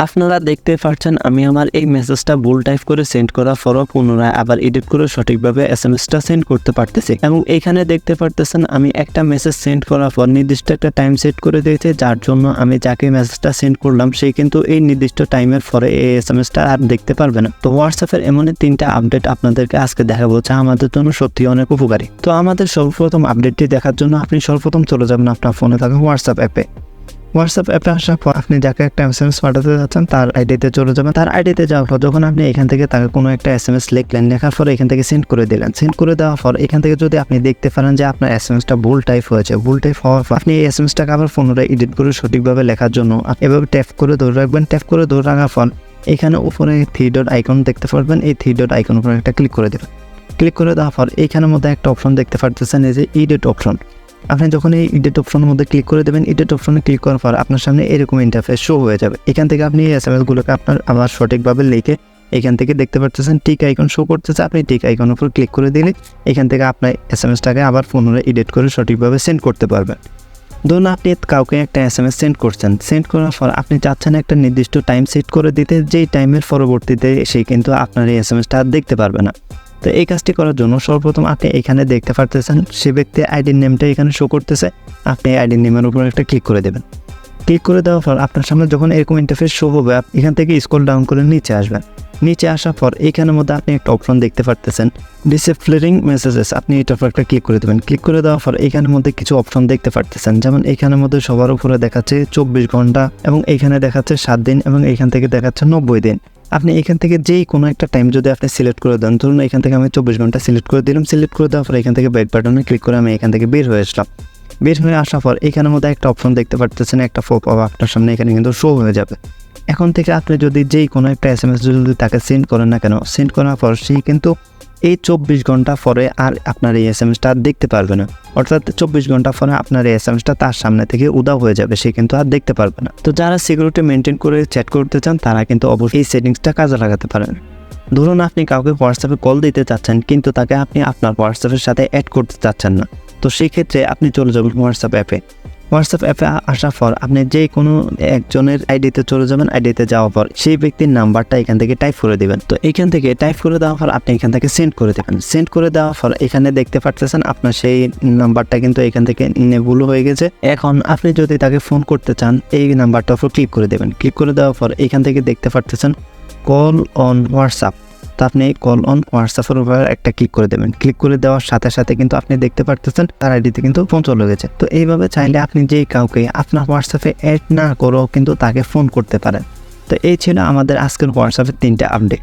আপনারা দেখতে পাচ্ছেন আমি আমার এই মেসেজটা ভুল টাইপ করে সেন্ড করার পরও পুনরায় আবার এডিট করে সঠিকভাবে এসএমএসটা সেন্ড করতে পারতেছি এবং এইখানে দেখতে পারতেছেন আমি একটা মেসেজ সেন্ড করার পর নির্দিষ্ট একটা টাইম সেট করে দিয়েছে, যার জন্য আমি যাকে মেসেজটা সেন্ড করলাম সে কিন্তু এই নির্দিষ্ট টাইমের পরে এই এসএমএসটা আর দেখতে পারবে না। তো হোয়াটসঅ্যাপের এমনই 3টা আপডেট আপনাদেরকে আজকে দেখাবো যা আমাদের জন্য সত্যি অনেক উপকারী। তো আমাদের সর্বপ্রথম আপডেটটি দেখার জন্য আপনি সর্বপ্রথম চলে যাবেন আপনার ফোনে থাকা হোয়াটসঅ্যাপ অ্যাপে। হোয়াটসঅ্যাপ অ্যাপে আসার পর আপনি যাকে একটা এসএমএস পাঠাতে যাচ্ছেন তার আইডিতে চলে যাবেন। তার আইডিতে যাওয়ার পর যখন আপনি এখান থেকে তাকে কোনো একটা এসএমএস লিখলেন, লেখার পর এখান থেকে সেন্ড করে দিলেন। সেন্ড করে দেওয়ার পর এখান থেকে যদি আপনি দেখতে পারেন যে আপনার এসএমএসটা ভুল টাইপ হয়েছে, ভুল টাইপ হওয়ার পর আপনি এই এসএমএসটাকে আবার পুনরায় এডিট করে সঠিকভাবে লেখার জন্য এভাবে ট্যাপ করে ধরে রাখবেন। ট্যাপ করে ধরে রাখার পর এখানে উপরে 3 ডট আইকন দেখতে পারবেন, এই 3 ডট আইকন উপরে একটা ক্লিক করে দেবেন। ক্লিক করে দেওয়ার পর এইখানের মধ্যে একটা অপশন দেখতে পারতেছেন, এই যে এডিট অপশন। আপনি যখন এই এডিট অপশনের মধ্যে ক্লিক করে দেবেন, এডিট অপশনে ক্লিক করার পর আপনার সামনে এরকম ইন্টারফেস শো হয়ে যাবে। এখান থেকে আপনি এই এসএমএসগুলোকে আপনার আবার সঠিকভাবে লিখে এখান থেকে দেখতে পাচ্ছেন টিক আইকন শো করতেছে, আপনি টিক আইকনের উপর ক্লিক করে দিলে এখান থেকে আপনার এসএমএসটাকে আবার পুনরায় এডিট করে সঠিকভাবে সেন্ড করতে পারবেন। ধরুন আপনি কাউকে একটা এসএমএস সেন্ড করছেন, সেন্ড করার পর আপনি চাচ্ছেন একটা নির্দিষ্ট টাইম সেট করে দিতে, যেই টাইমের পরবর্তীতে সে কিন্তু আপনার এই এসএমএসটা আর দেখতে পারবে না। তো এই কাজটি করার জন্য সর্বপ্রথম আপনি এখানে দেখতে পারতেছেন সে ব্যক্তির আইডির নেমটা এখানে শো করতেছে, আপনি আইডির নেমের উপর একটা ক্লিক করে দেবেন। ক্লিক করে দেওয়ার পর আপনার সামনে যখন এরকম ইন্টারফেস শো হবে, এখান থেকে স্ক্রল ডাউন করে নিচে আসবেন। নিচে আসার পর এখানের মধ্যে আপনি একটা অপশন দেখতে পারতেছেন ডিসেপ্লিং মেসেজেস, আপনি এটার উপর একটা ক্লিক করে দেবেন। ক্লিক করে দেওয়ার পর এখানের মধ্যে কিছু অপশন দেখতে পারতেছেন, যেমন এখানের মধ্যে সবার উপরে দেখাচ্ছে 24 ঘন্টা এবং এখানে দেখাচ্ছে 7 দিন এবং এখান থেকে দেখাচ্ছে 90 দিন। আপনি এখান থেকে যেই কোনো একটা টাইম যদি আপনি সিলেক্ট করে দেন, ধরুন এখান থেকে আমি 24 ঘন্টা সিলেক্ট করে দিলাম। সিলেক্ট করে দেওয়ার পর এখান থেকে ব্যাক বাটনে ক্লিক করে আমি এখান থেকে বের হয়ে আসলাম। বের হয়ে আসার পর এখানের মধ্যে একটা অপশন দেখতে পারতেছেন, একটা পপ আপ আপনার সামনে এখানে কিন্তু শো হয়ে যাবে। এখন থেকে আপনি যদি যেই কোনো একটা এসএমএস যদি তাকে সেন্ড করেন না কেন, সেন্ড করার পর সে কিন্তু এই 24 ঘন্টা পরে আর আপনার এই এসএমএসটা আর দেখতে পারবে না, অর্থাৎ 24 ঘন্টা পরে আপনার এই এসএমএসটা তার সামনে থেকে উধাও হয়ে যাবে, সে কিন্তু আর দেখতে পারবে না। তো যারা সিকিউরিটি মেনটেন করে চ্যাট করতে চান তারা কিন্তু অবশ্যই এই সেটিংসটা কাজে লাগাতে পারেন। ধরুন আপনি কাউকে হোয়াটসঅ্যাপে কল দিতে চাচ্ছেন কিন্তু তাকে আপনি আপনার হোয়াটসঅ্যাপের সাথে অ্যাড করতে চাচ্ছেন না, তো সেই ক্ষেত্রে আপনি চলে যাবেন হোয়াটসঅ্যাপ অ্যাপে। হোয়াটসঅ্যাপ অ্যাপে আসার পর আপনি যে কোনো একজনের আইডিতে চলে যাবেন। আইডিতে যাওয়ার পর সেই ব্যক্তির নাম্বারটা এখান থেকে টাইপ করে দেবেন। তো এখান থেকে টাইপ করে দেওয়ার পর আপনি এখান থেকে সেন্ড করে দেবেন। সেন্ড করে দেওয়ার পর এখানে দেখতে পাচ্ছেন আপনার সেই নাম্বারটা কিন্তু এখান থেকে ভুল হয়ে গেছে। এখন আপনি যদি তাকে ফোন করতে চান এই নাম্বারটার উপর ক্লিক করে দেবেন। ক্লিক করে দেওয়ার পর এখান থেকে দেখতে পাচ্ছেন কল অন হোয়াটসঅ্যাপ, তো আপনি কল অন হোয়াটসঅ্যাপের উপর একটা ক্লিক করে দেবেন। ক্লিক করে দেওয়ার সাথে সাথে কিন্তু আপনি দেখতে পারতেছেন তার আইডিতে কিন্তু ফোন চলে গেছে। তো এইভাবে চাইলে আপনি যেই কাউকে আপনার হোয়াটসঅ্যাপে অ্যাড না করেও কিন্তু তাকে ফোন করতে পারেন। তো এই ছিল আমাদের আজকের হোয়াটসঅ্যাপের 3টা আপডেট।